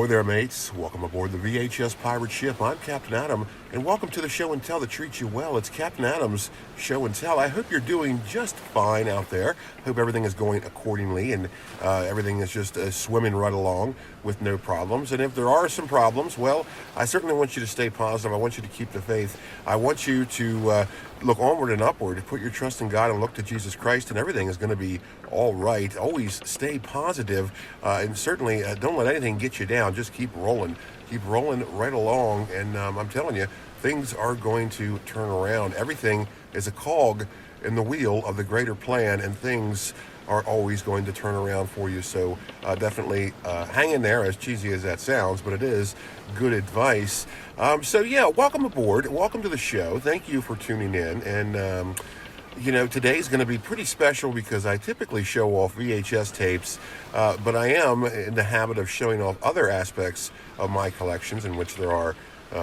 Ahoy there, mates. Welcome aboard the VHS Pirate Ship. I'm Captain Adam, and welcome to the show and tell that treats you well. It's Captain Adam's show and tell. I hope you're doing just fine out there. Hope everything is going accordingly and everything is just swimming right along with no problems. And if there are some problems, well, I certainly want you to stay positive. I want you to keep the faith. I want you to look onward and upward, put your trust in God and look to Jesus Christ, and everything is going to be all right. Always stay positive, and certainly don't let anything get you down. Just keep rolling right along, and I'm telling you, things are going to turn around. Everything is a cog in the wheel of the greater plan, and things are always going to turn around for you. So definitely hang in there, as cheesy as that sounds, but it is good advice. So yeah, welcome aboard. Welcome to the show. Thank you for tuning in. And today's going to be pretty special because I typically show off VHS tapes, but I am in the habit of showing off other aspects of my collections, in which there are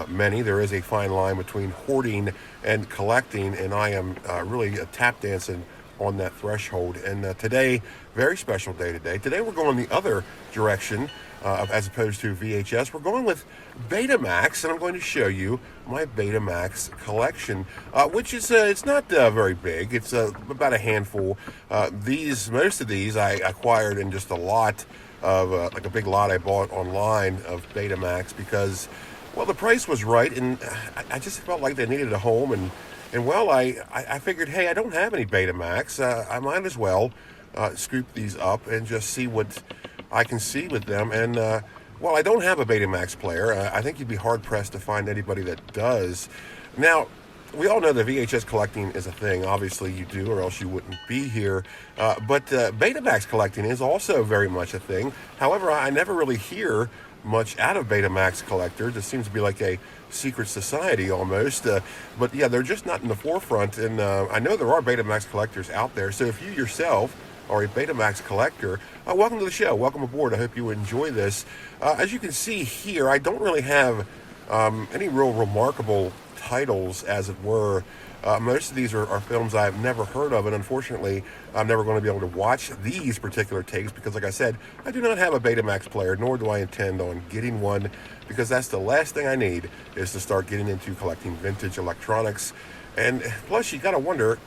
many. There is a fine line between hoarding and collecting, and I am really tap dancing on that threshold. And today, very special day today. Today we're going the other direction as opposed to VHS. We're going with Betamax, and I'm going to show you my Betamax collection, which is it's not very big. It's about a handful. Most of these I acquired in just a lot of like a big lot I bought online of Betamax because, well, the price was right, and I just felt like they needed a home. And well, I figured, hey, I don't have any Betamax. I might as well scoop these up and just see what I can see with them. And, well, I don't have a Betamax player. I think you'd be hard-pressed to find anybody that does. Now, we all know that VHS collecting is a thing. Obviously, you do, or else you wouldn't be here. But Betamax collecting is also very much a thing. However, I never really hear much out of Betamax collectors. It seems to be like a secret society almost, but yeah, they're just not in the forefront. And I know there are Betamax collectors out there, so if you yourself are a Betamax collector, welcome to the show, welcome aboard. I hope you enjoy this. As you can see here, I don't really have any real remarkable titles, as it were. Most of these are films I've never heard of, and unfortunately, I'm never going to be able to watch these particular tapes because, like I said, I do not have a Betamax player, nor do I intend on getting one, because that's the last thing I need is to start getting into collecting vintage electronics. And plus, you got to wonder,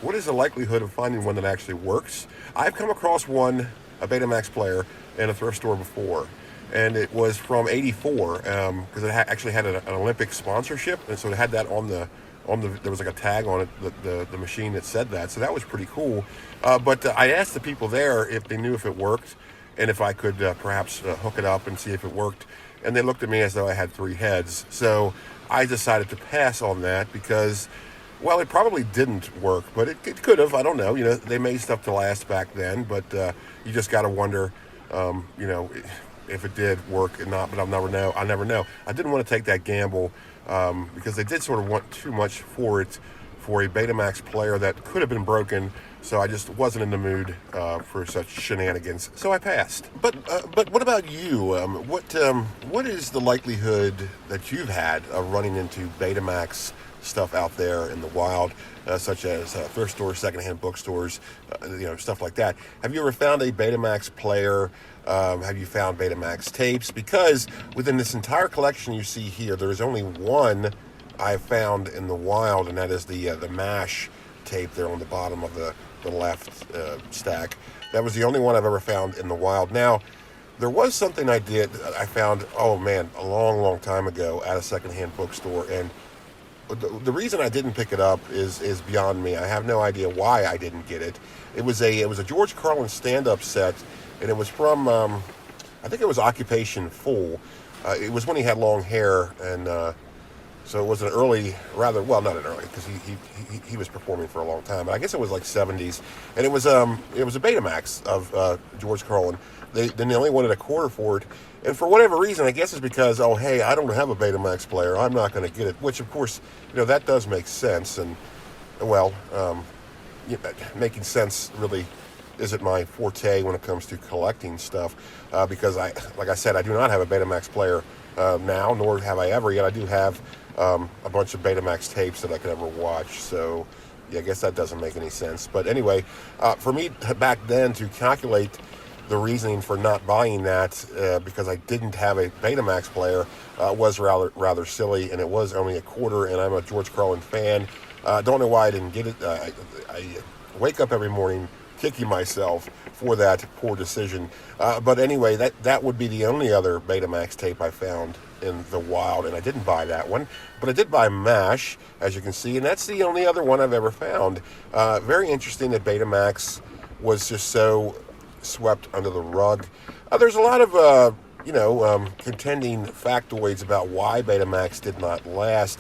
what is the likelihood of finding one that actually works? I've come across one, a Betamax player, in a thrift store before, and it was from '84 because it actually had an Olympic sponsorship, and so it had that on the there was like a tag on it, the machine that said that, so that was pretty cool. But I asked the people there if they knew if it worked and if I could perhaps hook it up and see if it worked, and they looked at me as though I had three heads. So I decided to pass on that because, well, it probably didn't work, but it could have. I don't know. They made stuff to last back then, but you just got to wonder, if it did work or not. But I'll never know. I didn't want to take that gamble because they did sort of want too much for it, for a Betamax player that could have been broken. So I just wasn't in the mood for such shenanigans. So I passed. But what about you? What is the likelihood that you've had of running into Betamax stuff out there in the wild, such as thrift stores, secondhand bookstores, stuff like that? Have you ever found a Betamax player? Have you found Betamax tapes? Because within this entire collection you see here, there is only one I found in the wild, and that is the MASH tape there on the bottom of the left stack. That was the only one I've ever found in the wild. Now, there was something I found, oh man, a long, long time ago at a secondhand bookstore, and the reason I didn't pick it up is beyond me. I have no idea why I didn't get it. It was a George Carlin stand-up set, and it was from I think it was Occupation Full. It was when he had long hair, and so it was an early, not an early, because he was performing for a long time. But I guess it was like 70s, and it was a Betamax of George Carlin. They only wanted a quarter for it. And for whatever reason, I guess it's because, oh, hey, I don't have a Betamax player. I'm not going to get it. Which, of course, that does make sense. And, well, making sense really isn't my forte when it comes to collecting stuff. Because, like I said, I do not have a Betamax player now, nor have I ever yet. I do have a bunch of Betamax tapes that I could ever watch. So, yeah, I guess that doesn't make any sense. But anyway, for me back then to calculate the reasoning for not buying that, because I didn't have a Betamax player, was rather silly, and it was only a quarter, and I'm a George Carlin fan. Don't know why I didn't get it. I wake up every morning kicking myself for that poor decision. But anyway, that would be the only other Betamax tape I found in the wild, and I didn't buy that one. But I did buy MASH, as you can see, and that's the only other one I've ever found. Very interesting that Betamax was just so swept under the rug. There's a lot of contending factoids about why Betamax did not last.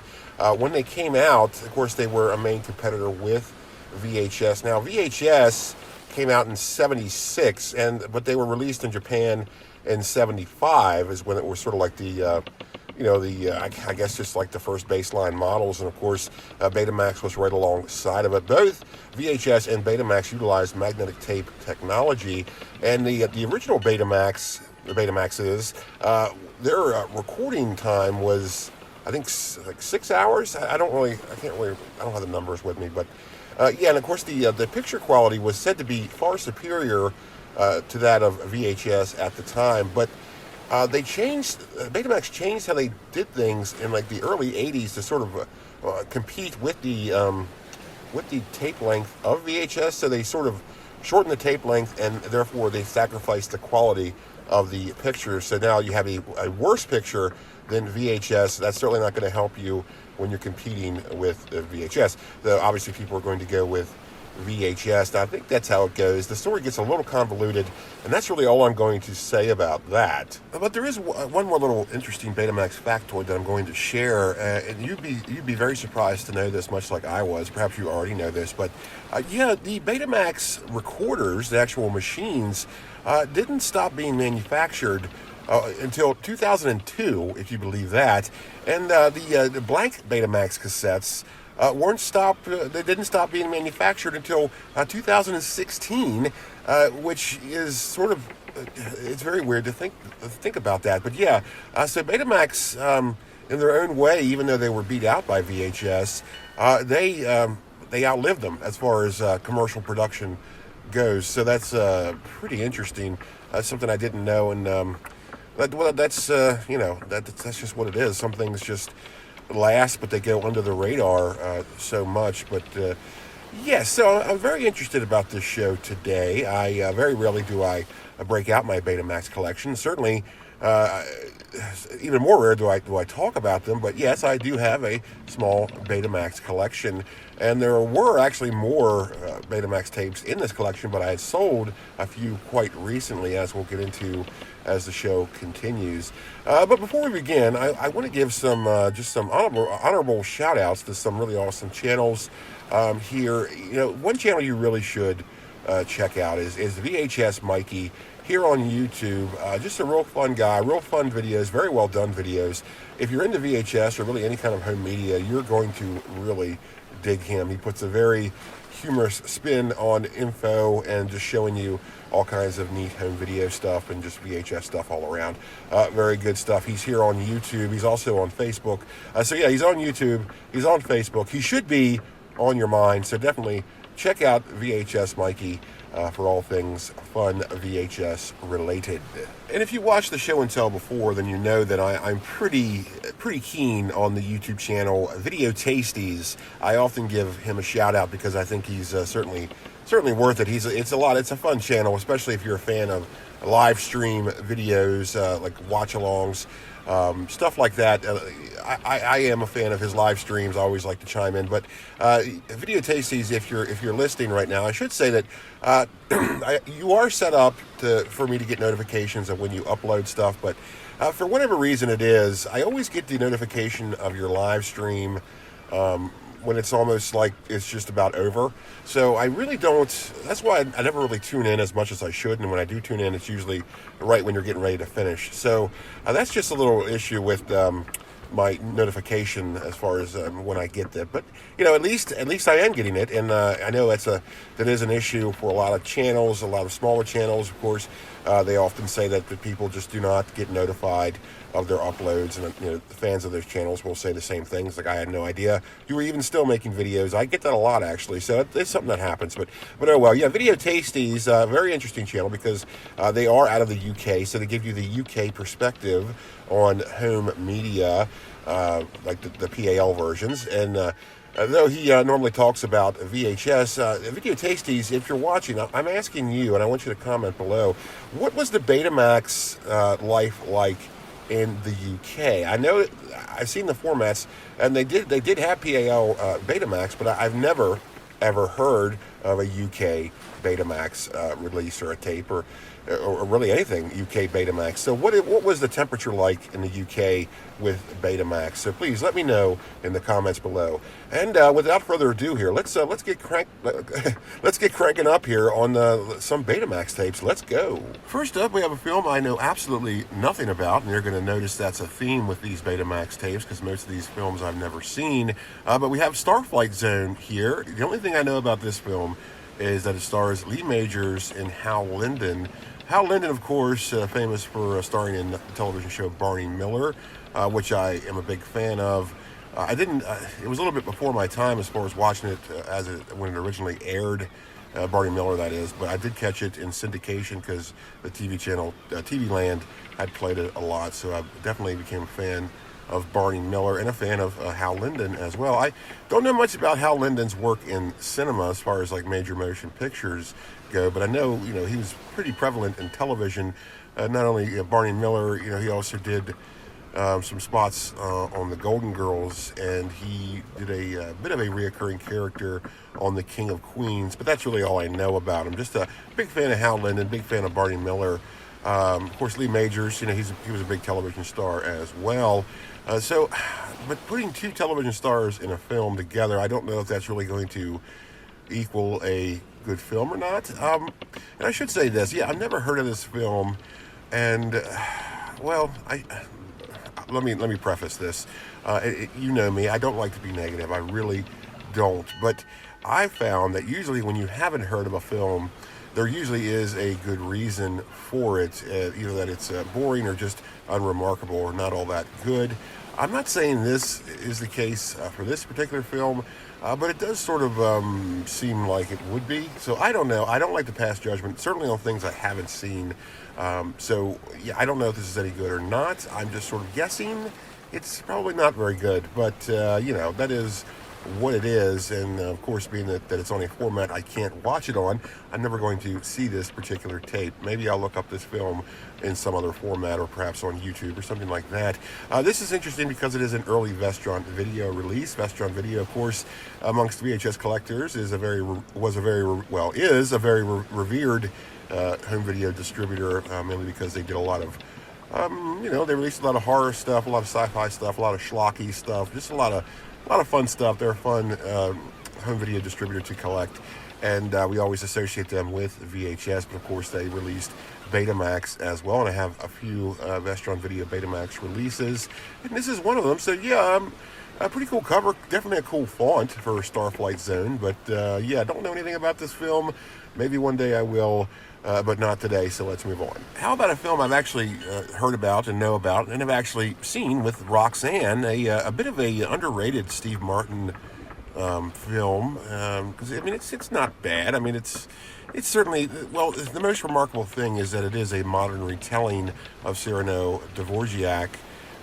When they came out, of course, they were a main competitor with VHS. Now, VHS came out in '76, but they were released in Japan in '75, is when it was sort of like I guess just like the first baseline models, and of course, Betamax was right alongside of it. Both VHS and Betamax utilized magnetic tape technology, and the original Betamaxes, their recording time was, I think, like 6 hours. I don't have the numbers with me, but and of course the picture quality was said to be far superior to that of VHS at the time, but Betamax changed how they did things in like the early '80s to sort of compete with the tape length of VHS. So they sort of shortened the tape length, and therefore they sacrificed the quality of the picture. So now you have a worse picture than VHS. That's certainly not going to help you when you're competing with VHS. Though obviously people are going to go with VHS. Now, I think that's how it goes. The story gets a little convoluted, and that's really all I'm going to say about that. But there is one more little interesting Betamax factoid that I'm going to share, and you'd be very surprised to know this, much like I was. Perhaps you already know this, but the Betamax recorders, the actual machines, didn't stop being manufactured until 2002, if you believe that. And the blank Betamax cassettes they didn't stop being manufactured until 2016, which is sort of, it's very weird to think about that. But yeah, so Betamax, in their own way, even though they were beat out by VHS, they outlived them as far as commercial production goes. So that's pretty interesting. That's something I didn't know, and that's that's just what it is. Some things just last, but they go under the radar so much. But so I'm very interested about this show today. I very rarely do I break out my Betamax collection. Certainly, even more rare do I talk about them. But yes, I do have a small Betamax collection, and there were actually more Betamax tapes in this collection, but I had sold a few quite recently, as we'll get into as the show continues. But before we begin, I want to give some honorable shout outs to some really awesome channels here. One channel you really should check out is VHS Mikey here on YouTube. Just a real fun guy, real fun videos, very well done videos. If you're into VHS or really any kind of home media, you're going to really dig him. He puts a very humorous spin on info and just showing you all kinds of neat home video stuff and just VHS stuff all around. Very good stuff. He's here on YouTube. He's also on Facebook. He's on YouTube. He's on Facebook. He should be on your mind. So definitely check out VHS Mikey for all things fun VHS related. And if you watched the show and tell before, then you know that I'm pretty keen on the YouTube channel Video Tasties. I often give him a shout out because I think he's certainly worth it. It's a fun channel, especially if you're a fan of live stream videos, like watch-alongs, stuff like that. I am a fan of his live streams. I always like to chime in. But Video Tasties, if you're listening right now, I should say that you are set up for me to get notifications of when you upload stuff. But for whatever reason it is, I always get the notification of your live stream when it's almost like it's just about over. So I really don't, that's why I never really tune in as much as I should, and when I do tune in, it's usually right when you're getting ready to finish. So that's just a little issue with my notification as far as when I get that. But at least I am getting it, and I know that is an issue for a lot of channels, a lot of smaller channels. Of course, they often say that the people just do not get notified of their uploads, and the fans of those channels will say the same things. Like, I had no idea you were even still making videos. I get that a lot, actually, so it's something that happens. But oh well. Yeah, Video Tasties, very interesting channel because they are out of the UK, so they give you the UK perspective on home media, like the PAL versions. And though he normally talks about VHS, Video Tasties, if you're watching, I'm asking you, and I want you to comment below, what was the Betamax life like in the UK? I know I've seen the formats, and they did have PAL Betamax, but I've never ever heard of a UK Betamax release or a tape or really anything UK Betamax. So what was the temperature like in the UK with Betamax? So please let me know in the comments below. And without further ado, here let's get cranking up here on some Betamax tapes. Let's go. First up, we have a film I know absolutely nothing about, and you're going to notice that's a theme with these Betamax tapes because most of these films I've never seen. But we have Starflight Zone here. The only thing I know about this film is that it stars Lee Majors and Hal Linden. Hal Linden, of course, famous for starring in the television show Barney Miller, which I am a big fan of. It was a little bit before my time as far as watching it when it originally aired, Barney Miller, that is, but I did catch it in syndication because the TV channel, TV Land, had played it a lot, so I definitely became a fan of Barney Miller and a fan of Hal Linden as well. I don't know much about Hal Linden's work in cinema as far as like major motion pictures go, but I know he was pretty prevalent in television. Not only Barney Miller, he also did some spots on the Golden Girls, and he did a bit of a reoccurring character on The King of Queens. But that's really all I know about him. Just a big fan of Hal Linden, big fan of Barney Miller. Of course, Lee Majors, he was a big television star as well. But putting two television stars in a film together, I don't know if that's really going to equal a good film or not. And I should say this, I've never heard of this film, and let me preface this. You know me, I don't like to be negative. I really don't. But I found that usually when you haven't heard of a film, there usually is a good reason for it, either that it's boring or just unremarkable or not all that good. I'm not saying this is the case for this particular film, but it does sort of seem like it would be. So I don't know. I don't like to pass judgment, certainly on things I haven't seen. I don't know if this is any good or not. I'm just sort of guessing. It's probably not very good, but that is what it is. And of course, being that it's on a format I can't watch it on, I'm never going to see this particular tape. Maybe I'll look up this film in some other format, or perhaps on YouTube or something like that. This is interesting because it is an early Vestron Video release. Vestron Video, of course, amongst VHS collectors, is a very revered home video distributor, mainly because they did a lot of they released a lot of horror stuff, a lot of sci-fi stuff, a lot of schlocky stuff, just a lot of fun stuff. They're a fun home video distributor to collect, and we always associate them with VHS, but of course they released Betamax as well, and I have a few Vestron Video Betamax releases, and this is one of them. So a pretty cool cover, definitely a cool font for Starflight Zone, but I don't know anything about this film. Maybe one day I will, but not today, so let's move on. How about a film I've actually heard about and know about and have actually seen with Roxanne, a bit of a underrated Steve Martin film, because it's not bad. It's certainly, the most remarkable thing is that it is a modern retelling of Cyrano Dvorak.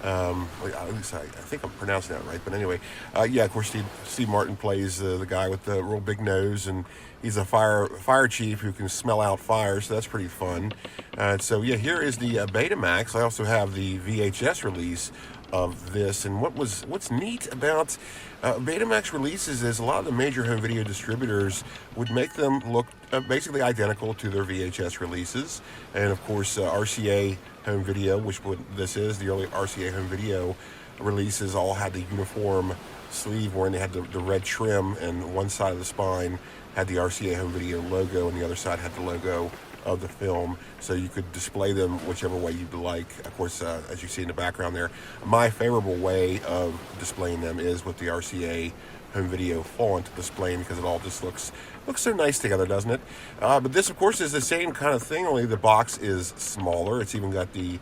At least I think I'm pronouncing that right, but anyway, of course Steve Martin plays the guy with the real big nose, and he's a fire chief who can smell out fire, so that's pretty fun. Here is the Betamax. I also have the VHS release of this, and what's neat about Betamax releases is a lot of the major home video distributors would make them look basically identical to their VHS releases, and of course RCA Home Video, which this is, the early RCA Home Video releases, all had the uniform sleeve wherein they had the red trim, and one side of the spine had the RCA Home Video logo, and the other side had the logo of the film, so you could display them whichever way you'd like. Of course, as you see in the background there, my favorable way of displaying them is with the RCA Home Video font displaying, because it all just looks so nice together, doesn't it? But this, of course, is the same kind of thing, only the box is smaller. It's even got the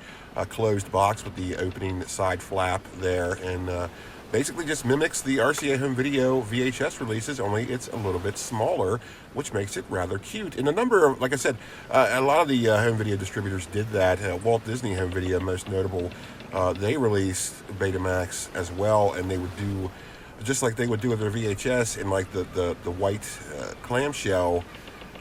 closed box with the opening side flap there, and basically just mimics the RCA home video VHS releases, only it's a little bit smaller, which makes it rather cute. And a number of, like I said, a lot of the home video distributors did that. Walt Disney Home Video, most notable, they released Betamax as well, and they would do, just like they would do with their VHS, in like the white clamshell.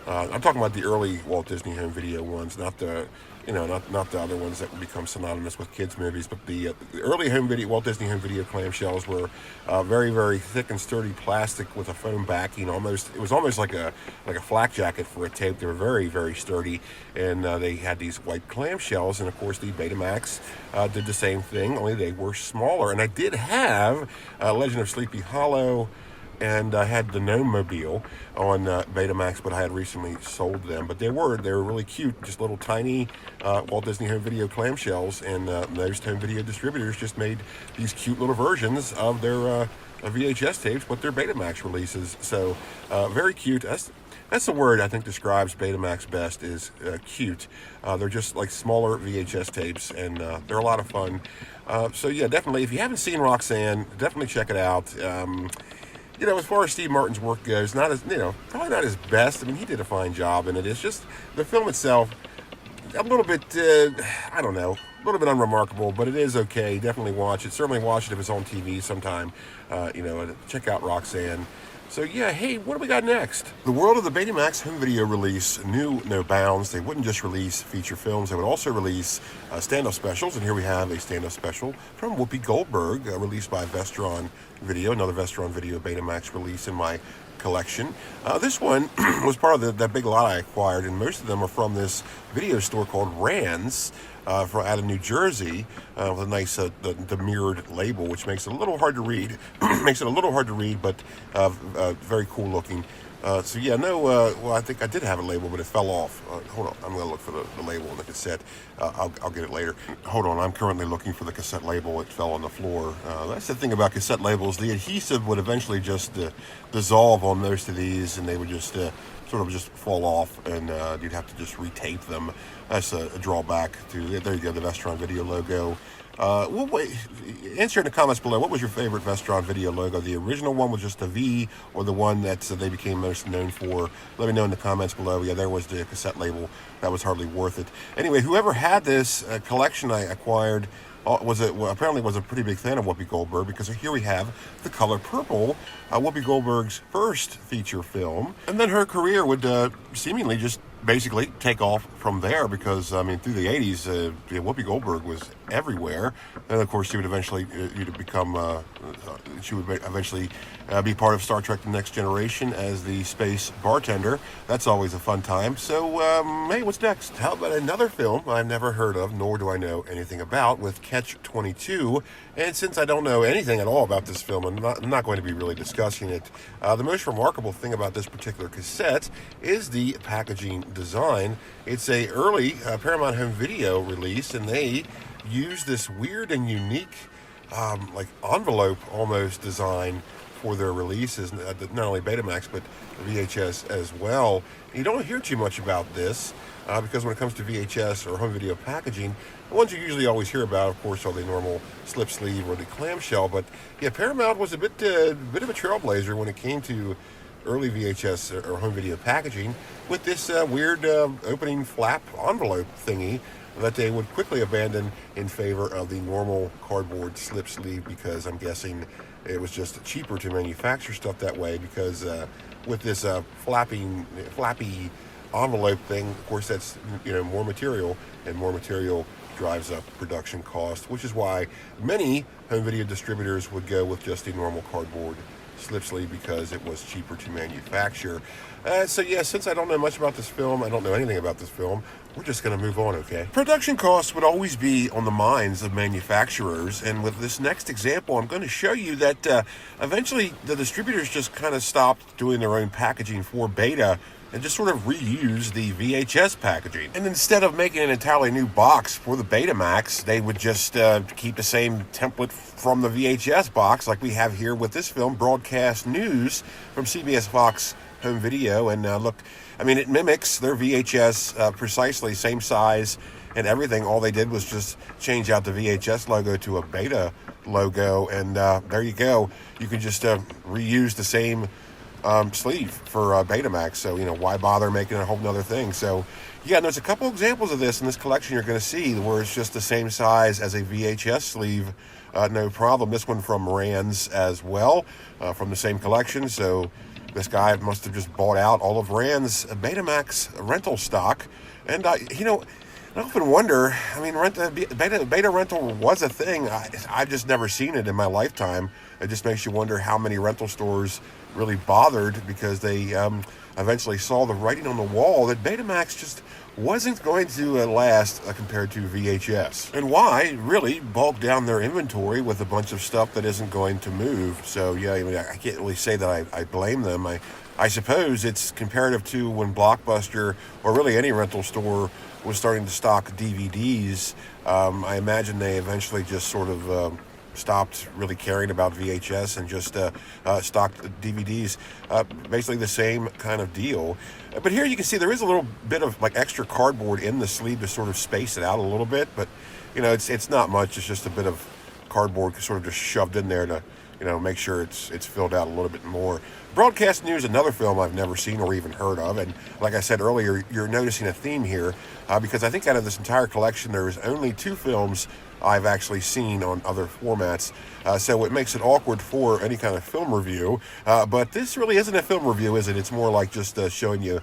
I'm talking about the early Walt Disney Home Video ones, not the not the other ones that would become synonymous with kids movies, but the early home video, Walt Disney Home Video clamshells were very, very thick and sturdy plastic with a foam backing. It was almost like a flak jacket for a tape. They were very, very sturdy, and they had these white clamshells. And of course, the Betamax did the same thing, only they were smaller. And I did have Legend of Sleepy Hollow, and I had the Gnome Mobile on Betamax, but I had recently sold them. But they were really cute, just little tiny Walt Disney Home Video clamshells, and most home video distributors just made these cute little versions of their VHS tapes with their Betamax releases. So very cute. That's the word I think describes Betamax best, is cute. They're just like smaller VHS tapes, and they're a lot of fun. So yeah, definitely, if you haven't seen Roxanne, definitely check it out. As far as Steve Martin's work goes, probably not his best. I mean, he did a fine job, and it is just the film itself, a little bit, a little bit unremarkable, but it is okay. Definitely watch it. Certainly watch it if it's on TV sometime. Check out Roxanne. So yeah, hey, what do we got next? The world of the Betamax home video release knew no bounds. They wouldn't just release feature films, they would also release stand-up specials, and here we have a stand-up special from Whoopi Goldberg, released by Vestron Video, another Vestron Video Betamax release in my collection. This one was part of that big lot I acquired, and most of them are from this video store called Rand's, out of New Jersey, with a nice the mirrored label, which makes it a little hard to read. But very cool looking. So yeah, well, I think I did have a label, but it fell off. Hold on, I'm going to look for the label on the cassette. I'll get it later. Hold on, I'm currently looking for the cassette label. It fell on the floor. That's the thing about cassette labels. The adhesive would eventually just dissolve on most of these, and they would just sort of just fall off, and you'd have to just retape them. That's a drawback to, there you go, the Vestron Video logo. Answer in the comments below, what was your favorite Vestron Video logo? The original one was just a V, or the one that they became most known for? Let me know in the comments below. Yeah, there was the cassette label. That was hardly worth it. Anyway, whoever had this collection I acquired apparently was a pretty big fan of Whoopi Goldberg, because here we have The Color Purple, Whoopi Goldberg's first feature film. And then her career would seemingly just basically take off from there, because I mean, through the 80s, Whoopi Goldberg was everywhere, and of course she would eventually be part of Star Trek: The Next Generation as the space bartender. That's always a fun time. So hey, what's next? How about another film I've never heard of, nor do I know anything about, with Catch-22? And since I don't know anything at all about this film, I'm not going to be really discussing it. The most remarkable thing about this particular cassette is the packaging design. It's a early Paramount Home Video release, and they used this weird and unique like envelope almost design for their releases, not only Betamax but VHS as well. You don't hear too much about this because when it comes to VHS or home video packaging, the ones you usually always hear about, of course, are the normal slip sleeve or the clamshell. But yeah, Paramount was a bit of a trailblazer when it came to early VHS or home video packaging, with this weird opening flap envelope thingy that they would quickly abandon in favor of the normal cardboard slip sleeve, because I'm guessing it was just cheaper to manufacture stuff that way, because with this flappy envelope thing, of course, that's more material, and more material drives up production cost, which is why many home video distributors would go with just a normal cardboard slip sleeve, because it was cheaper to manufacture. So yeah, since I don't know much about this film, I don't know anything about this film, we're just going to move on, okay? Production costs would always be on the minds of manufacturers, and with this next example, I'm going to show you that eventually the distributors just kind of stopped doing their own packaging for Beta and just sort of reuse the VHS packaging. And instead of making an entirely new box for the Betamax, they would just keep the same template from the VHS box, like we have here with this film, Broadcast News from CBS Fox Home Video. And look, I mean, it mimics their VHS precisely, same size, and everything. All they did was just change out the VHS logo to a Beta logo, and there you go. You can just reuse the same sleeve for Betamax. So, why bother making a whole nother thing? So, yeah, and there's a couple examples of this in this collection you're going to see where it's just the same size as a VHS sleeve. No problem. This one from Rand's as well, from the same collection. So this guy must have just bought out all of Rand's Betamax rental stock. And, I often wonder, beta rental was a thing. I've just never seen it in my lifetime. It just makes you wonder how many rental stores really bothered, because they eventually saw the writing on the wall that Betamax just wasn't going to last compared to VHS. And why really bulk down their inventory with a bunch of stuff that isn't going to move? So yeah, I can't really say that I blame them. I suppose it's comparative to when Blockbuster, or really any rental store, was starting to stock DVDs. I imagine they eventually just sort of stopped really caring about VHS and just stocked DVDs. Basically the same kind of deal. But here you can see there is a little bit of like extra cardboard in the sleeve to sort of space it out a little bit, but it's not much. It's just a bit of cardboard sort of just shoved in there to make sure it's filled out a little bit more. Broadcast News, another film I've never seen or even heard of, and like I said earlier, you're noticing a theme here, because I think out of this entire collection there is only 2 films I've actually seen on other formats, so it makes it awkward for any kind of film review. But this really isn't a film review, is it? It's more like just showing you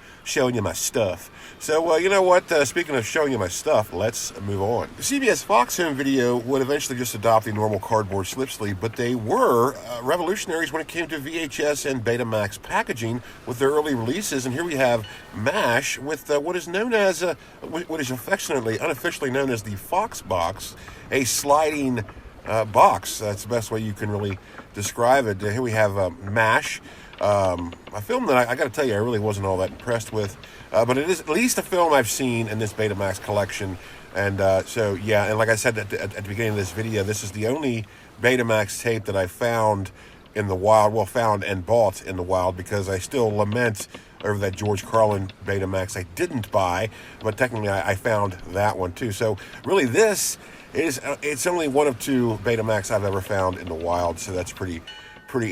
my stuff. So you know what? Speaking of showing you my stuff, let's move on. CBS Fox Home Video would eventually just adopt the normal cardboard slip sleeve, but they were revolutionaries when it came to VHS and Betamax packaging with their early releases. And here we have MASH with what is known as what is unofficially known as the Fox box, a sliding box. That's the best way you can really describe it. Here we have MASH, a film that I got to tell you I really wasn't all that impressed with, but it is at least a film I've seen in this Betamax collection. And so yeah, and like I said at the beginning of this video, this is the only Betamax tape that I found in the wild, found and bought in the wild, because I still lament over that George Carlin Betamax I didn't buy, but technically I found that one too. So really it's only one of 2 Betamax I've ever found in the wild, so that's pretty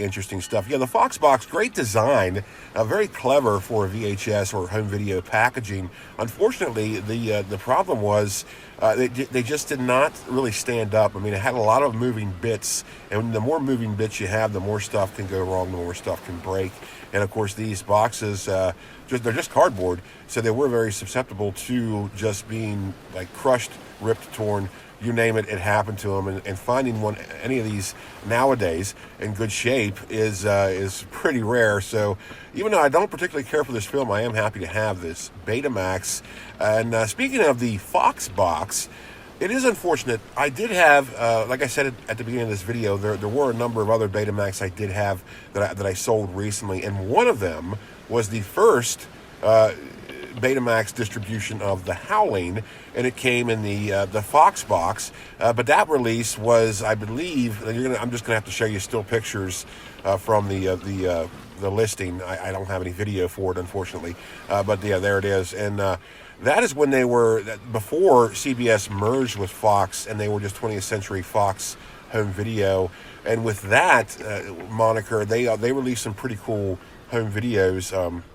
interesting stuff. Yeah, the Fox box, great design, very clever for VHS or home video packaging. Unfortunately, the problem was they just did not really stand up. I mean, it had a lot of moving bits, and the more moving bits you have, the more stuff can go wrong, the more stuff can break. And of course, these boxes, they're just cardboard, so they were very susceptible to just being like crushed, ripped, torn. You name it, it happened to them. And finding any of these nowadays in good shape is pretty rare. So even though I don't particularly care for this film, I am happy to have this Betamax. And speaking of the Fox box, it is unfortunate. I did have, like I said at the beginning of this video, there were a number of other Betamax I did have that I sold recently, and one of them was the first Betamax distribution of The Howling, and it came in the Fox box. But that release was, I believe, I'm just gonna have to show you still pictures from the listing. I don't have any video for it, unfortunately, but yeah, there it is. And that is when they were before CBS merged with Fox, and they were just 20th Century Fox Home Video. And with that moniker, they released some pretty cool home videos,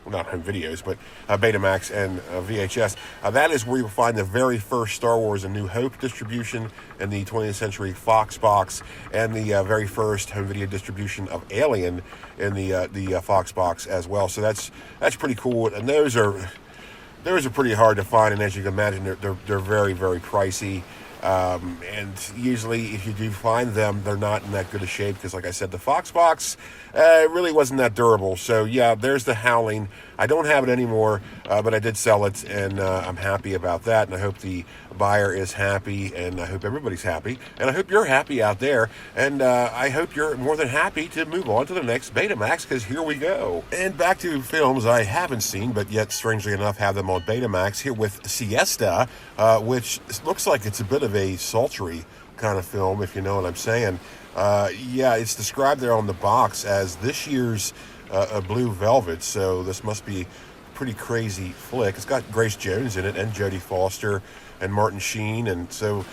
not home videos, but Betamax and VHS. That is where you'll find the very first Star Wars A New Hope distribution in the 20th Century Fox box, and the very first home video distribution of Alien in the Fox box as well. So that's pretty cool, and those are pretty hard to find, and as you can imagine, they're very, very pricey. And usually if you do find them, they're not in that good a shape, because like I said, the Fox box really wasn't that durable. So yeah, there's The Howling. I don't have it anymore, but I did sell it, and I'm happy about that, and I hope the buyer is happy, and I hope everybody's happy, and I hope you're happy out there, and I hope you're more than happy to move on to the next Betamax, because here we go. And back to films I haven't seen, but yet strangely enough have them on Betamax, here with Siesta, which looks like it's a bit of a sultry kind of film, if you know what I'm saying. Yeah, it's described there on the box as this year's Blue Velvet, so this must be pretty crazy flick. It's got Grace Jones in it and Jodie Foster and Martin Sheen, and so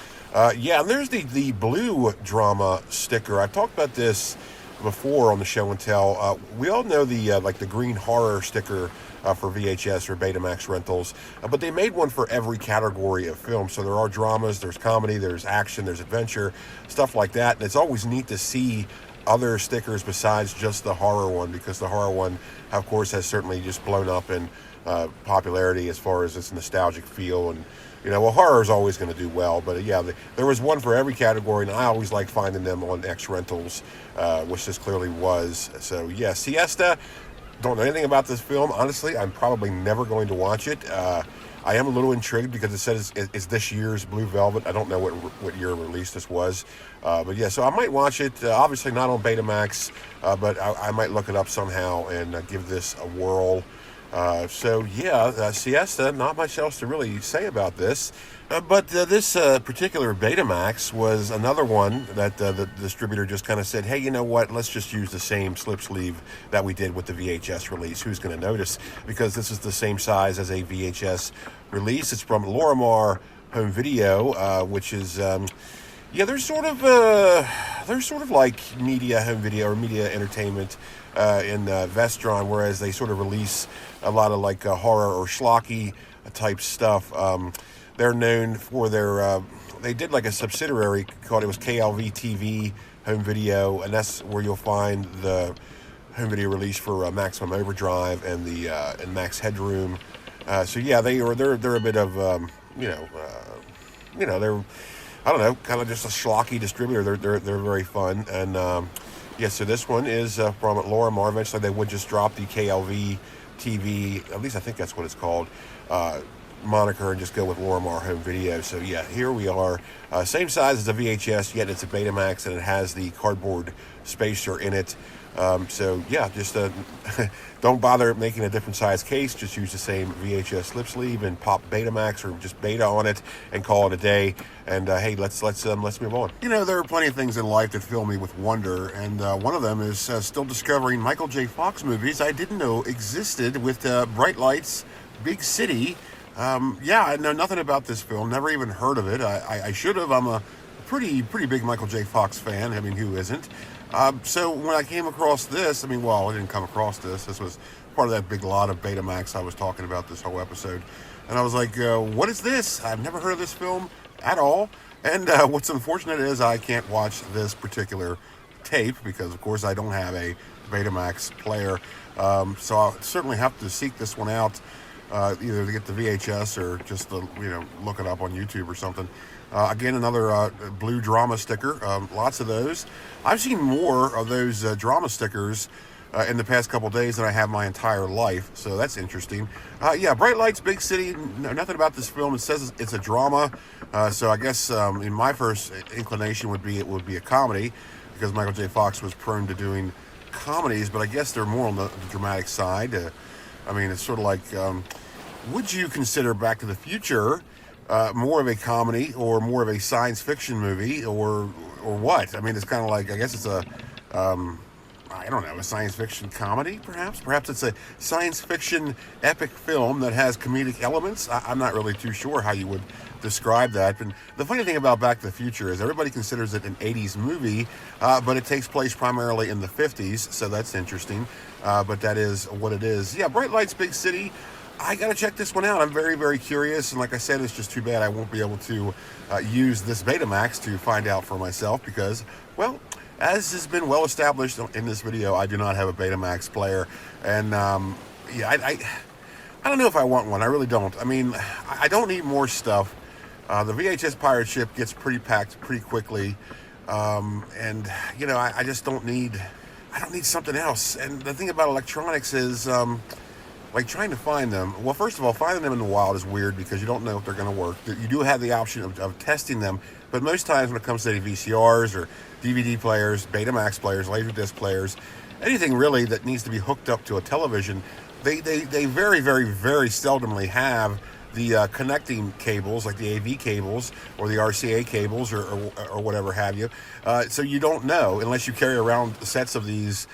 yeah. And there's the blue drama sticker. I've talked about this before on the show and tell. We all know the like the green horror sticker for VHS or Betamax rentals, but they made one for every category of film. So there are dramas, there's comedy, there's action, there's adventure, stuff like that. And it's always neat to see other stickers besides just the horror one, because the horror one, of course, has certainly just blown up in popularity as far as its nostalgic feel. And well, horror is always going to do well, but yeah, there was one for every category, and I always like finding them on X Rentals, which this clearly was. So yeah, Siesta. Don't know anything about this film. Honestly, I'm probably never going to watch it. I am a little intrigued because it says it's this year's Blue Velvet. I don't know what year release this was. But yeah, so I might watch it. Obviously not on Betamax, but I might look it up somehow and give this a whirl. So yeah, Siesta, not much else to really say about this. But this particular Betamax was another one that the distributor just kind of said, hey, you know what, let's just use the same slip sleeve that we did with the VHS release. Who's going to notice? Because this is the same size as a VHS release. It's from Lorimar Home Video, which is... yeah, they're sort of like media home video or media entertainment in Vestron, whereas they sort of release a lot of like horror or schlocky type stuff. They're known for their they did like a subsidiary called, it was KLV TV Home Video, and that's where you'll find the home video release for Maximum Overdrive and the and Max Headroom. So yeah, they're a bit of they're, I don't know, kind of just a schlocky distributor. They're very fun. And yeah, so this one is from Lorimar. Eventually they would just drop the KLV TV, at least I think that's what it's called, moniker, and just go with Lorimar Home Video. So yeah, here we are. Same size as a VHS, yet it's a Betamax, and it has the cardboard spacer in it. So yeah, just don't bother making a different size case. Just use the same VHS slip sleeve and pop Betamax or just Beta on it and call it a day. And hey, let's move on. There are plenty of things in life that fill me with wonder, and one of them is still discovering Michael J. Fox movies I didn't know existed with Bright Lights, Big City. Yeah, I know nothing about this film. Never even heard of it. I should have. I'm a pretty big Michael J. Fox fan. I mean, who isn't? So when I came across this, I didn't come across this. This was part of that big lot of Betamax I was talking about this whole episode. And I was like, what is this? I've never heard of this film at all. And what's unfortunate is I can't watch this particular tape because, of course, I don't have a Betamax player. So I'll certainly have to seek this one out, either to get the VHS or just to, look it up on YouTube or something. Again, another blue drama sticker. Lots of those. I've seen more of those drama stickers in the past couple days than I have my entire life, so that's interesting. Yeah, Bright Lights, Big City. Nothing about this film. It says it's a drama, so I guess in my first inclination it would be a comedy, because Michael J. Fox was prone to doing comedies, but I guess they're more on the dramatic side. It's sort of like, would you consider Back to the Future more of a comedy or more of a science fiction movie, or what? It's kind of like, I guess it's a I don't know, a science fiction comedy, perhaps? Perhaps it's a science fiction epic film that has comedic elements. I'm not really too sure how you would describe that. And the funny thing about Back to the Future is everybody considers it an 80s movie, but it takes place primarily in the 50s, so that's interesting. But that is what it is. Yeah, Bright Lights, Big City. I got to check this one out. I'm very, very curious. And like I said, it's just too bad I won't be able to use this Betamax to find out for myself because, well, as has been well established in this video, I do not have a Betamax player. And yeah, I don't know if I want one. I really don't. I don't need more stuff. The VHS Pirate Ship gets pretty packed pretty quickly. And, I just don't need something else. And the thing about electronics is, like trying to find them. Well, first of all, finding them in the wild is weird because you don't know if they're going to work. You do have the option of testing them, but most times when it comes to VCRs or DVD players, Betamax players, Laserdisc players, anything really that needs to be hooked up to a television, they very, very, very seldomly have the connecting cables, like the AV cables or the RCA cables or whatever have you. So you don't know unless you carry around sets of these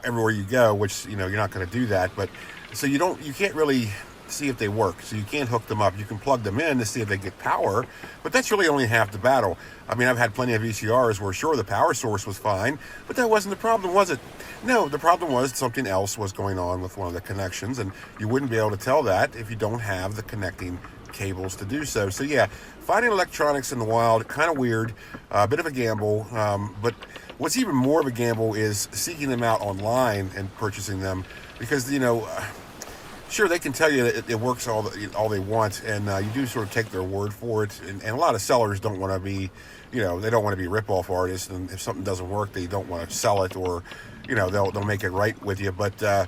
everywhere you go, which, you're not going to do that. But So you can't really see if they work. So you can't hook them up. You can plug them in to see if they get power, but that's really only half the battle. I mean, I've had plenty of VCRs where sure the power source was fine, but that wasn't the problem, was it? No, the problem was something else was going on with one of the connections, and you wouldn't be able to tell that if you don't have the connecting cables to do so. So yeah, finding electronics in the wild, kind of weird, a bit of a gamble, but what's even more of a gamble is seeking them out online and purchasing them, because sure, they can tell you that it works all they want, and you do sort of take their word for it. And a lot of sellers don't want to be, they don't want to be rip-off artists. And if something doesn't work, they don't want to sell it, or, they'll make it right with you. But, so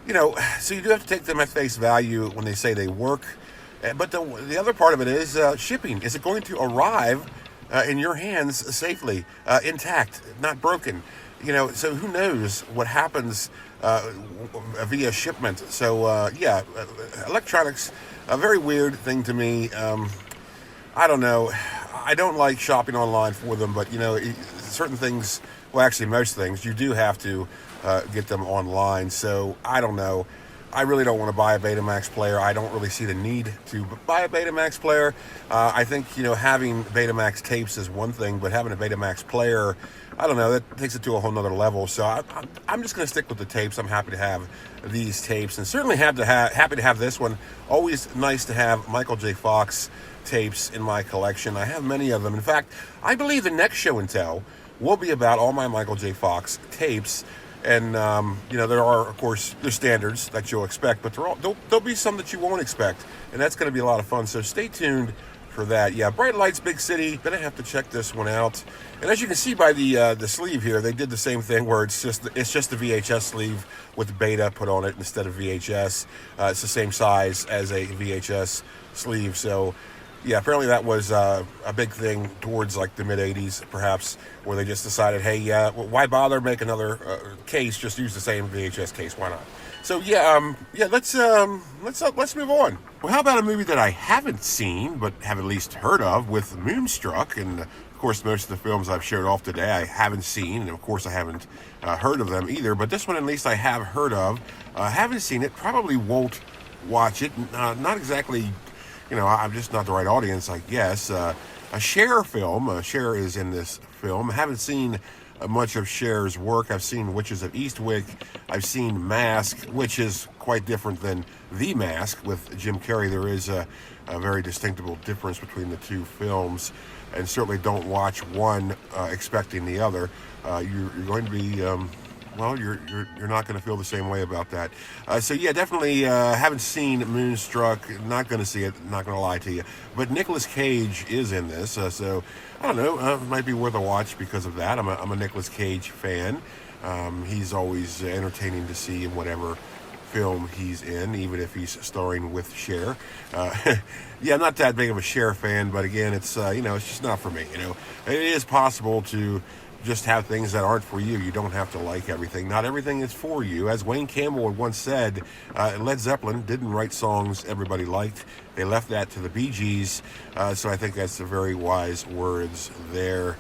you do have to take them at face value when they say they work. But the other part of it is shipping. Is it going to arrive in your hands safely, intact, not broken? So who knows what happens via shipment. So electronics, a very weird thing to me. I don't know. I don't like shopping online for them, but certain things, well, actually most things, you do have to get them online. So I don't know. I really don't want to buy a Betamax player. I don't really see the need to buy a Betamax player. I think, having Betamax tapes is one thing, but having a Betamax player, I don't know, that takes it to a whole nother level. So I'm just going to stick with the tapes. I'm happy to have these tapes, and certainly happy to have this one. Always nice to have Michael J. Fox tapes in my collection. I have many of them. In fact, I believe the next show and tell will be about all my Michael J. Fox tapes. And, there are, of course, the standards that you'll expect, but there'll be some that you won't expect, and that's going to be a lot of fun. So stay tuned for that. Yeah, Bright Lights, Big City. Gonna have to check this one out. And as you can see by the sleeve here, they did the same thing where it's just the VHS sleeve with beta put on it instead of VHS. It's the same size as a VHS sleeve. So yeah, apparently that was a big thing towards like the mid '80s, perhaps, where they just decided, hey, why bother make another case? Just use the same VHS case. Why not? So let's move on. Well, how about a movie that I haven't seen but have at least heard of, with Moonstruck? And of course, most of the films I've showed off today I haven't seen, and of course I haven't heard of them either. But this one at least I have heard of. Haven't seen it. Probably won't watch it. Not exactly. I'm just not the right audience, I guess. A Cher film. Cher is in this film. I haven't seen much of Cher's work. I've seen Witches of Eastwick. I've seen Mask, which is quite different than The Mask with Jim Carrey. There is a very distinctive difference between the two films, and certainly don't watch one expecting the other. You're going to be... you're not going to feel the same way about that. So yeah, definitely haven't seen Moonstruck. Not going to see it. Not going to lie to you. But Nicolas Cage is in this, so I don't know. It might be worth a watch because of that. I'm a Nicolas Cage fan. He's always entertaining to see in whatever film he's in, even if he's starring with Cher. Yeah, I'm not that big of a Cher fan, but again, it's it's just not for me. It is possible to just have things that aren't for you. You don't have to like everything. Not everything is for you. As Wayne Campbell had once said, Led Zeppelin didn't write songs everybody liked. They left that to the Bee Gees. So I think that's the very wise words there.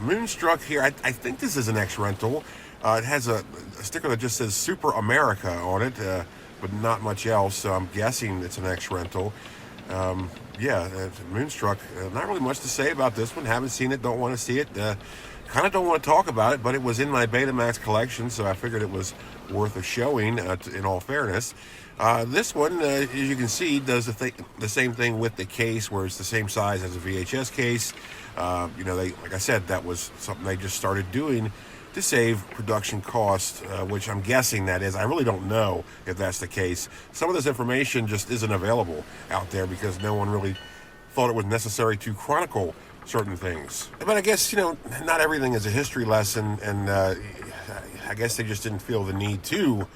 Moonstruck here. I think this is an X-Rental. It has a sticker that just says Super America on it, but not much else. So I'm guessing it's an X-Rental. Moonstruck. Not really much to say about this one. Haven't seen it. Don't want to see it. Kind of don't want to talk about it, but it was in my Betamax collection, so I figured it was worth a showing, in all fairness. This one, as you can see, does the same thing with the case, where it's the same size as a VHS case. Like I said, that was something they just started doing to save production costs, which I'm guessing that is. I really don't know if that's the case. Some of this information just isn't available out there because no one really thought it was necessary to chronicle certain things. But I guess, not everything is a history lesson, and I guess they just didn't feel the need to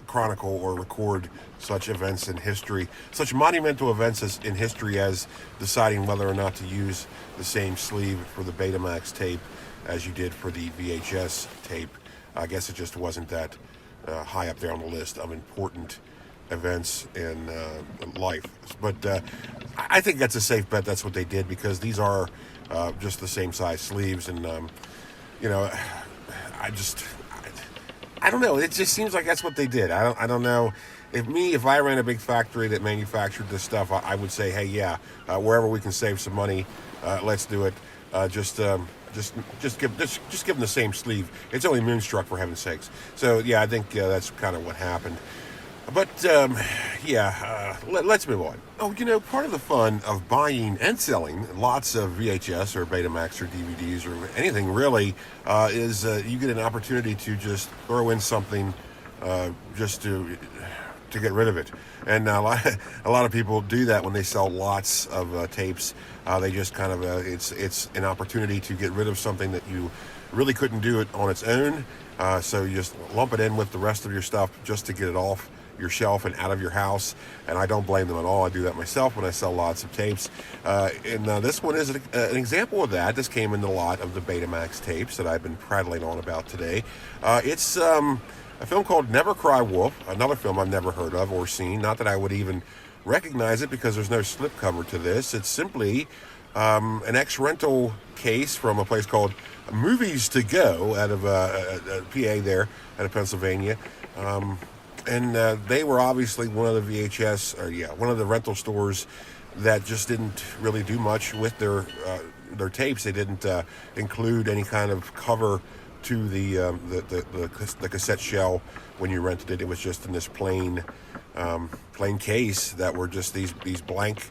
chronicle or record such events in history, such monumental events in history as deciding whether or not to use the same sleeve for the Betamax tape as you did for the VHS tape. I guess it just wasn't that high up there on the list of important events in life. But I think that's a safe bet. That's what they did, because these are just the same size sleeves, and I don't know. It just seems like that's what they did. I don't know. If I ran a big factory that manufactured this stuff, I would say, hey, yeah, wherever we can save some money, let's do it. Just give them the same sleeve. It's only Moonstruck, for heaven's sakes. So yeah, I think that's kind of what happened. But let's move on. Oh, part of the fun of buying and selling lots of VHS or Betamax or DVDs or anything really is you get an opportunity to just throw in something just to get rid of it. And a lot of people do that when they sell lots of tapes. They just kind of it's an opportunity to get rid of something that you really couldn't do it on its own. So you just lump it in with the rest of your stuff just to get it off your shelf and out of your house. And I don't blame them at all. I do that myself when I sell lots of tapes. And this one is an example of that. This came in a lot of the Betamax tapes that I've been prattling on about today. It's a film called Never Cry Wolf, another film I've never heard of or seen. Not that I would even recognize it because there's no slipcover to this. It's simply an ex-rental case from a place called Movies to Go out of PA there, out of Pennsylvania. And they were obviously one of the one of the rental stores that just didn't really do much with their tapes. They didn't include any kind of cover to the cassette shell when you rented it. It was just in this plain case that were just these blank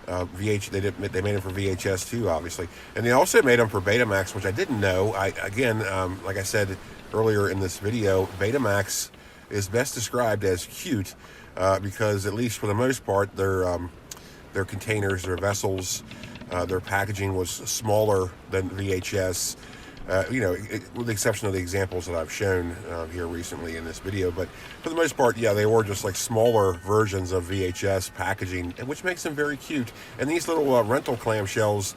VH. They made them for VHS too, obviously, and they also made them for Betamax, which I didn't know. Like I said earlier in this video, Betamax is best described as cute because, at least for the most part, their containers, their vessels, their packaging was smaller than VHS. With the exception of the examples that I've shown here recently in this video. But for the most part, yeah, they were just like smaller versions of VHS packaging, which makes them very cute. And these little rental clamshells,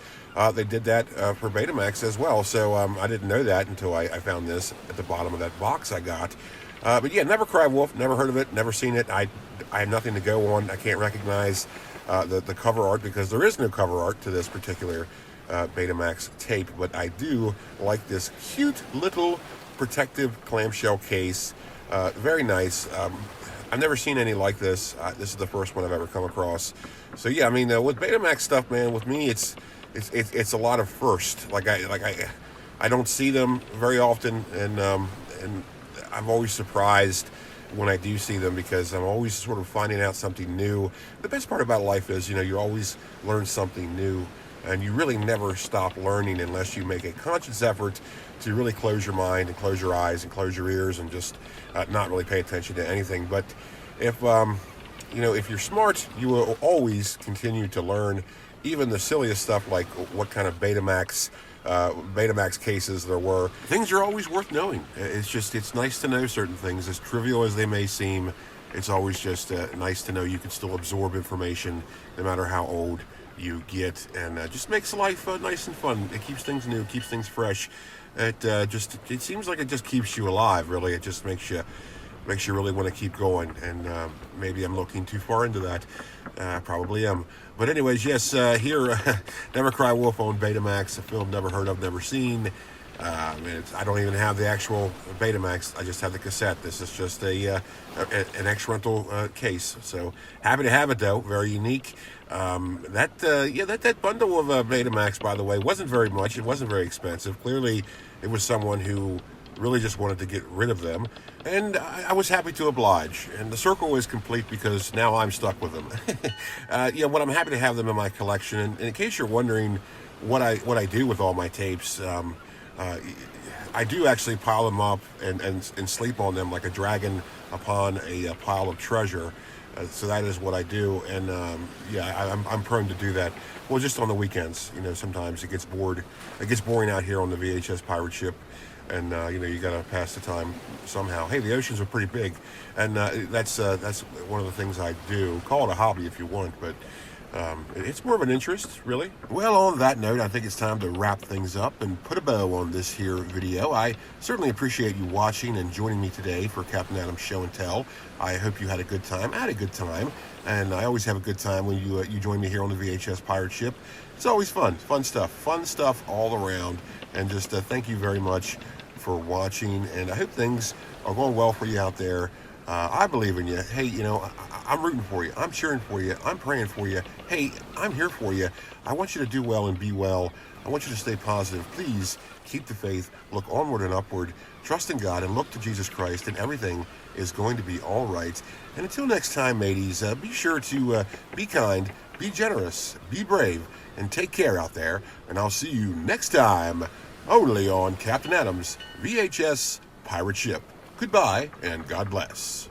they did that for Betamax as well. So I didn't know that until I found this at the bottom of that box I got. But yeah, Never Cry Wolf, never heard of it, never seen it. I have nothing to go on. I can't recognize the cover art because there is no cover art to this particular Betamax tape, but I do like this cute little protective clamshell case. Very nice. I've never seen any like this. This is the first one I've ever come across. So yeah, I mean, with Betamax stuff, man, with me, it's a lot of first. I don't see them very often, and I'm always surprised when I do see them because I'm always sort of finding out something new. The best part about life is, you always learn something new. And you really never stop learning unless you make a conscious effort to really close your mind and close your eyes and close your ears and just not really pay attention to anything. But if you're smart, you will always continue to learn even the silliest stuff, like what kind of Betamax cases there were. Things are always worth knowing. It's nice to know certain things, as trivial as they may seem. It's always just nice to know you can still absorb information no matter how old you get, and just makes life nice and fun. It keeps things new, keeps things fresh. It seems like it just keeps you alive, really. It just makes you really want to keep going, and maybe I'm looking too far into that. I probably am. But anyways, yes, here, Never Cry Wolf on Betamax, a film never heard of, never seen. I don't even have the actual Betamax. I just have the cassette. This is just an ex-rental case. So happy to have it, though. Very unique. That bundle of Betamax, by the way, wasn't very much. It wasn't very expensive. Clearly, it was someone who really just wanted to get rid of them, and I was happy to oblige. And the circle is complete because now I'm stuck with them. What I'm happy to have them in my collection. And in case you're wondering what I do with all my tapes, I do actually pile them up and sleep on them like a dragon upon a pile of treasure. So that is what I do, and I'm prone to do that. Well, just on the weekends, sometimes it gets boring out here on the VHS Pirate Ship, and you gotta pass the time somehow. Hey, the oceans are pretty big, and that's one of the things I do. Call it a hobby if you want, but it's more of an interest, really. Well, on that note, I think it's time to wrap things up and put a bow on this here video. I certainly appreciate you watching and joining me today for Captain Adam's Show and Tell. I hope you had a good time. I had a good time, and I always have a good time when you join me here on the VHS Pirate Ship. It's always fun stuff all around. And just thank you very much for watching, and I hope things are going well for you out there. I believe in you. Hey, I'm rooting for you. I'm cheering for you. I'm praying for you. Hey, I'm here for you. I want you to do well and be well. I want you to stay positive. Please keep the faith. Look onward and upward. Trust in God and look to Jesus Christ, and everything is going to be all right. And until next time, mateys, be sure to be kind, be generous, be brave, and take care out there. And I'll see you next time, only on Captain Adam's VHS Pirate Ship. Goodbye, and God bless.